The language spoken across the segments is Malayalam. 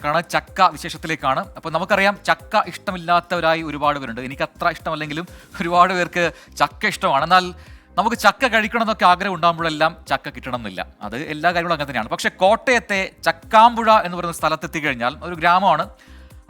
കിടക്കുകയാണ്. ചക്ക വിശേഷത്തിലേക്കാണ്. അപ്പോൾ നമുക്കറിയാം ചക്ക ഇഷ്ടമില്ലാത്തവരായി ഒരുപാട് പേരുണ്ട്. എനിക്ക് അത്ര ഇഷ്ടമല്ലെങ്കിലും ഒരുപാട് പേർക്ക് ചക്ക ഇഷ്ടമാണ്. എന്നാൽ നമുക്ക് ചക്ക കഴിക്കണം എന്നൊക്കെ ആഗ്രഹം ഉണ്ടാകുമ്പോഴെല്ലാം ചക്ക കിട്ടണം എന്നില്ല. അത് എല്ലാ കാര്യങ്ങളും അങ്ങനെ തന്നെയാണ്. പക്ഷേ കോട്ടയത്തെ ചക്കാമ്പുഴ എന്ന് പറയുന്ന സ്ഥലത്തെത്തി കഴിഞ്ഞാൽ, ഒരു ഗ്രാമമാണ്,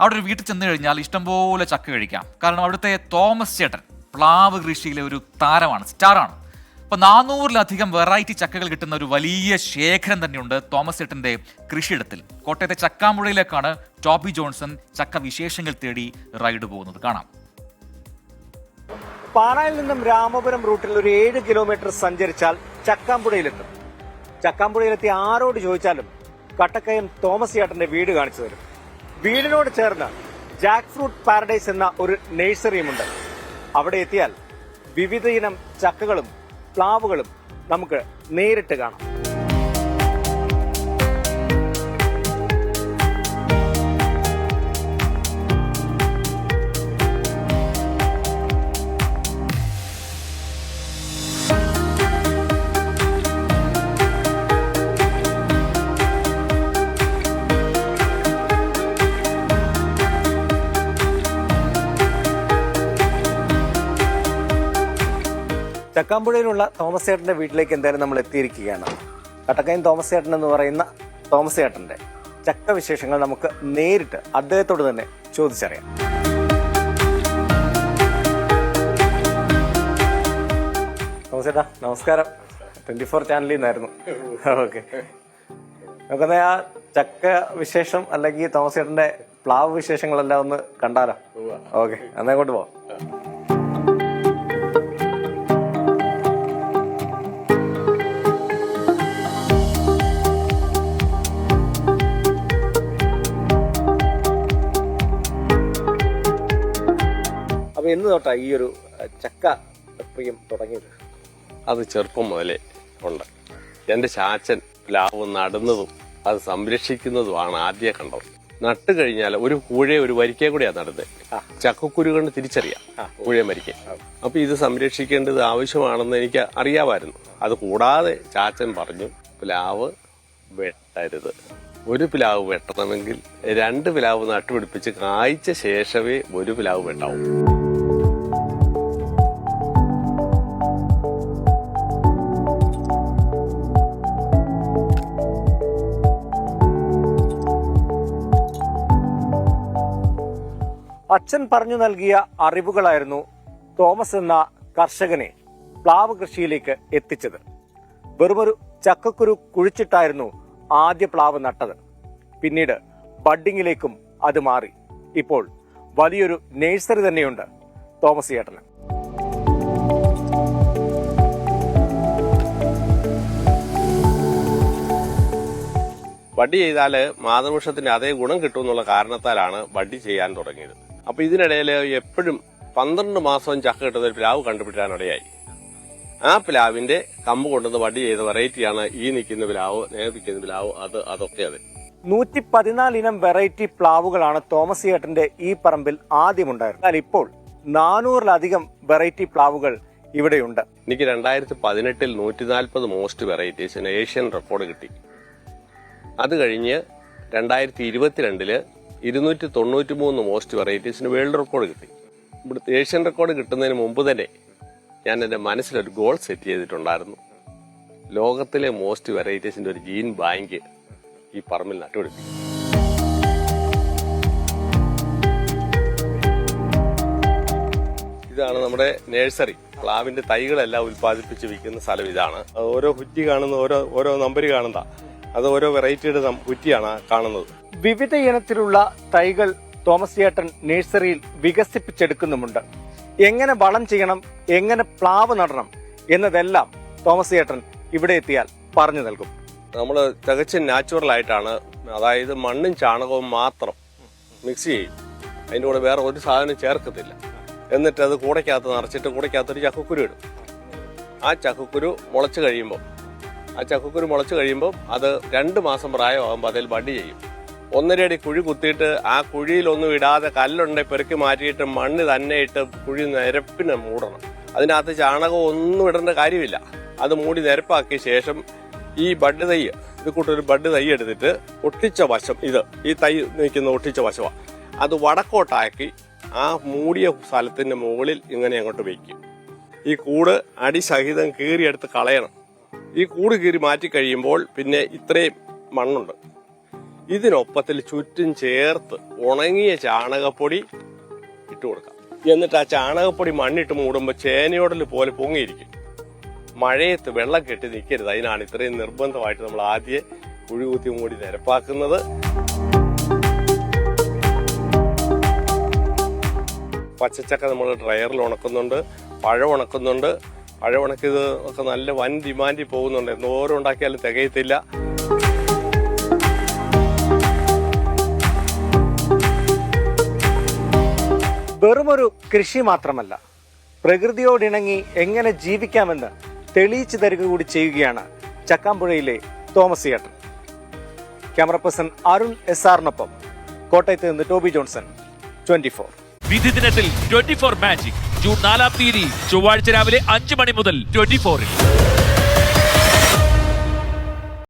അവിടെ ഒരു വീട്ടിൽ ചെന്ന് കഴിഞ്ഞാൽ ഇഷ്ടംപോലെ ചക്ക കഴിക്കാം. കാരണം അവിടുത്തെ തോമസ് ചേട്ടൻ പ്ലാവ് കൃഷിയിലെ ഒരു താരമാണ്, സ്റ്റാറാണ്. അപ്പോൾ 400-ലധികം വെറൈറ്റി ചക്കകൾ കിട്ടുന്ന ഒരു വലിയ ശേഖരം തന്നെയുണ്ട് തോമസ് ചേട്ടൻ്റെ കൃഷിയിടത്തിൽ. കോട്ടയത്തെ ചക്കാമ്പുഴയിലേക്കാണ് ടോബി ജോൺസൺ ചക്ക വിശേഷങ്ങൾ തേടി റൈഡ് പോകുന്നത്. കാണാം. പാറായിൽ നിന്നും രാമപുരം റൂട്ടിൽ ഒരു 7 കിലോമീറ്റർ സഞ്ചരിച്ചാൽ ചക്കാമ്പുഴയിലെത്തും. ചക്കാമ്പുഴയിലെത്തി ആരോട് ചോദിച്ചാലും കട്ടക്കയം തോമസ് ചേട്ടന്റെ വീട് കാണിച്ചു തരും. വീടിനോട് ചേർന്ന് ജാക്ക് ഫ്രൂട്ട് പാരഡൈസ് എന്ന ഒരു നഴ്സറിയുമുണ്ട്. അവിടെ എത്തിയാൽ വിവിധ ഇനം ചക്കകളും പ്ലാവുകളും നമുക്ക് നേരിട്ട് കാണാം. ചക്കാമ്പുഴയിലുള്ള തോമസ് ചേട്ടന്റെ വീട്ടിലേക്ക് എന്തായാലും നമ്മൾ എത്തിയിരിക്കുകയാണ്. കട്ടക്കയം തോമസ് ചേട്ടൻ എന്ന് പറയുന്ന തോമസ് ചേട്ടന്റെ ചക്ക വിശേഷങ്ങൾ നമുക്ക് നേരിട്ട് അദ്ദേഹത്തോട് തന്നെ ചോദിച്ചറിയാം. തോമസ് ചേട്ടാ നമസ്കാരം. 24 ചാനലിൽ നിന്നായിരുന്നു. ഓക്കെ, നമുക്കെന്നാ ആ ചക്ക വിശേഷം അല്ലെങ്കിൽ തോമസ് ചേട്ടന്റെ പ്ലാവ് വിശേഷങ്ങളെല്ലാം ഒന്ന് കണ്ടാലോ? ഓക്കെ, എന്നാ അങ്ങോട്ട് പോവാം. എന്ന് തൊട്ടാ ഈ ഒരു ചക്ക പ്രിയം തുടങ്ങിയത്? അത് ചെറുപ്പം മുതലേ ഉണ്ട്. എൻ്റെ ചാച്ചൻ പ്ലാവ് നടുന്നതും അത് സംരക്ഷിക്കുന്നതുമാണ് ആദ്യം കണ്ടത്. നട്ട് കഴിഞ്ഞാൽ ഒരു കൂഴയെ ഒരു വരിക്കയെ കൂടെയാണ് നടുന്നത്. ചക്കക്കുരു കൊണ്ട് തിരിച്ചറിയാം കൂഴയെ വരിക്ക. അപ്പൊ ഇത് സംരക്ഷിക്കേണ്ടത് ആവശ്യമാണെന്ന് എനിക്ക് അറിയാമായിരുന്നു. അത് കൂടാതെ ചാച്ചൻ പറഞ്ഞു, പ്ലാവ് വെട്ടരുത്. ഒരു പ്ലാവ് വെട്ടണമെങ്കിൽ 2 പ്ലാവ് നട്ടുപിടിപ്പിച്ച് കായ്ച്ച ശേഷമേ ഒരു പ്ലാവ് വെട്ടാവൂ. അച്ഛൻ പറഞ്ഞു നൽകിയ അറിവുകളായിരുന്നു തോമസ് എന്ന കർഷകനെ പ്ലാവ് കൃഷിയിലേക്ക് എത്തിച്ചത്. വെറുമൊരു ചക്കക്കുരു കുഴിച്ചിട്ടായിരുന്നു ആദ്യ പ്ലാവ് നട്ടത്. പിന്നീട് ബഡ്ഡിങ്ങിലേക്കും അത് മാറി. ഇപ്പോൾ വലിയൊരു നഴ്സറി തന്നെയുണ്ട് തോമസ് ചേട്ടന്. ബഡ്ഡി ചെയ്താൽ മാതൃവൃക്ഷത്തിന്റെ അതേ ഗുണം കിട്ടുമെന്നുള്ള കാരണത്താലാണ് ബഡ്ഡി ചെയ്യാൻ തുടങ്ങിയത്. അപ്പൊ ഇതിനിടയിൽ എപ്പോഴും 12 മാസവും ചക്ക കിട്ടുന്ന ഒരു പ്ലാവ് കണ്ടുപിടിക്കാനിടയായി. ആ പ്ലാവിന്റെ കമ്പ് കൊണ്ടുവന്ന് ബഡ്ഡി ചെയ്ത വെറൈറ്റിയാണ് ഈ നിൽക്കുന്ന പ്ലാവ്, നിൽക്കുന്ന പ്ലാവ്, അതൊക്കെ അതെ. 114 ഇനം വെറൈറ്റി പ്ലാവുകളാണ് തോമസ് ചേട്ടന്റെ ഈ പറമ്പിൽ ആദ്യമുണ്ടായിരുന്നത്. എന്നാൽ ഇപ്പോൾ 400-ലധികം വെറൈറ്റി പ്ലാവുകൾ ഇവിടെയുണ്ട്. എനിക്ക് 2018 140 മോസ്റ്റ് വെറൈറ്റീസിന് ഏഷ്യൻ റെക്കോർഡ് കിട്ടി. അത് കഴിഞ്ഞ് 2022 293 മോസ്റ്റ് വെറൈറ്റീസിന് വേൾഡ് റെക്കോർഡ് കിട്ടി. ഇവിടുത്തെ ഏഷ്യൻ റെക്കോർഡ് കിട്ടുന്നതിന് മുമ്പ് തന്നെ ഞാൻ എൻ്റെ മനസ്സിലൊരു ഗോൾ സെറ്റ് ചെയ്തിട്ടുണ്ടായിരുന്നു. ലോകത്തിലെ മോസ്റ്റ് വെറൈറ്റീസിന്റെ ഒരു ജീൻ ബാങ്ക് ഈ പറമ്പിൽ നട്ടുപിടിപ്പിക്കും. ഇതാണ് നമ്മുടെ നഴ്സറി. പ്ലാവിന്റെ തൈകളെല്ലാം ഉൽപ്പാദിപ്പിച്ച് വിൽക്കുന്ന സ്ഥലം ഇതാണ്. ഓരോ കുറ്റി കാണുന്ന ഓരോ നമ്പർ കാണുന്ന അത് ഓരോ വെറൈറ്റിയുടെ കുറ്റിയാണ് കാണുന്നത്. വിവിധ ഇനത്തിലുള്ള തൈകൾ തോമസ് ചേട്ടൻ നഴ്സറിയിൽ വികസിപ്പിച്ചെടുക്കുന്നുമുണ്ട്. എങ്ങനെ വളം ചെയ്യണം, എങ്ങനെ പ്ലാവ് നടണം എന്നതെല്ലാം തോമസ് ചേട്ടൻ ഇവിടെ എത്തിയാൽ പറഞ്ഞു നൽകും. നമ്മൾ തികച്ചും നാച്ചുറൽ ആയിട്ടാണ്, അതായത് മണ്ണും ചാണകവും മാത്രം മിക്സ് ചെയ്യും. അതിൻ്റെ കൂടെ വേറെ ഒരു സാധനം ചേർക്കത്തില്ല. എന്നിട്ട് അത് കൂടയ്ക്കകത്ത് നിറച്ചിട്ട് കൂടയ്ക്കകത്തൊരു ചക്കക്കുരു ഇടും. ആ ചക്കക്കുരു മുളച്ച് കഴിയുമ്പോൾ അത് 2 മാസം പ്രായമാകുമ്പോൾ അതിൽ ബഡ്ഡി ചെയ്യും. 1.5 അടി കുഴി കുത്തിയിട്ട് ആ കുഴിയിലൊന്നും ഇടാതെ കല്ലുണ്ടെ പെറുക്കി മാറ്റിയിട്ട് മണ്ണ് തന്നെ ഇട്ട് കുഴി നിരപ്പിന് മൂടണം. അതിനകത്ത് ചാണകം ഒന്നും ഇടേണ്ട കാര്യമില്ല. അത് മൂടി നിരപ്പാക്കിയ ശേഷം ഈ ബഡ് തൈ ഇത് കൂട്ടൊരു ബഡ് തൈ എടുത്തിട്ട് ഒട്ടിച്ച വശം ഈ തൈ നിൽക്കുന്ന ഒട്ടിച്ച വശമാണ് അത് വടക്കോട്ടാക്കി ആ മൂടിയ സ്ഥലത്തിന്റെ മുകളിൽ ഇങ്ങനെ അങ്ങോട്ട് വയ്ക്കും. ഈ കൂട് അടിസഹിതം കീറിയെടുത്ത് കളയണം. ഈ കൂട് കീറി മാറ്റി കഴിയുമ്പോൾ പിന്നെ ഇത്രയും മണ്ണുണ്ട്. ഇതിനൊപ്പത്തിൽ ചുറ്റും ചേർത്ത് ഉണങ്ങിയ ചാണകപ്പൊടി ഇട്ട് കൊടുക്കാം. എന്നിട്ട് ആ ചാണകപ്പൊടി മണ്ണിട്ട് മൂടുമ്പോൾ ചേനയോടൽ പോലെ പൊങ്ങിയിരിക്കും. മഴയത്ത് വെള്ളം കെട്ടി നിൽക്കരുത്. അതിനാണ് ഇത്രയും നിർബന്ധമായിട്ട് നമ്മൾ ആദ്യം കുഴി മൂടി നിരപ്പാക്കുന്നത്. പച്ചച്ചക്ക നമ്മൾ ഡ്രയറിൽ ഉണക്കുന്നുണ്ട്, പഴം ഉണക്കുന്നുണ്ട്. പഴം ഉണക്കിയത് ഒക്കെ നല്ല വൻ ഡിമാൻഡിൽ പോകുന്നുണ്ട്. എന്തോരം ഉണ്ടാക്കിയാലും തികയത്തില്ല. വെറുമൊരു കൃഷി മാത്രമല്ല, പ്രകൃതിയോടിണങ്ങി എങ്ങനെ ജീവിക്കാമെന്ന് തെളിയിച്ചു തരിക കൂടി ചെയ്യുകയാണ് ചക്കാമ്പുഴയിലെ തോമസ് ചേട്ടൻ. ക്യാമറ പേഴ്സൺ അരുൺ SR-നൊപ്പം കോട്ടയത്ത് നിന്ന് ടോബി ജോൺസൺ, 24. വിധി ദിനത്തിൽ 24 മാജിക് ജൂൺ 4 ചൊവ്വാഴ്ച രാവിലെ 5 മണി മുതൽ 24-ൽ.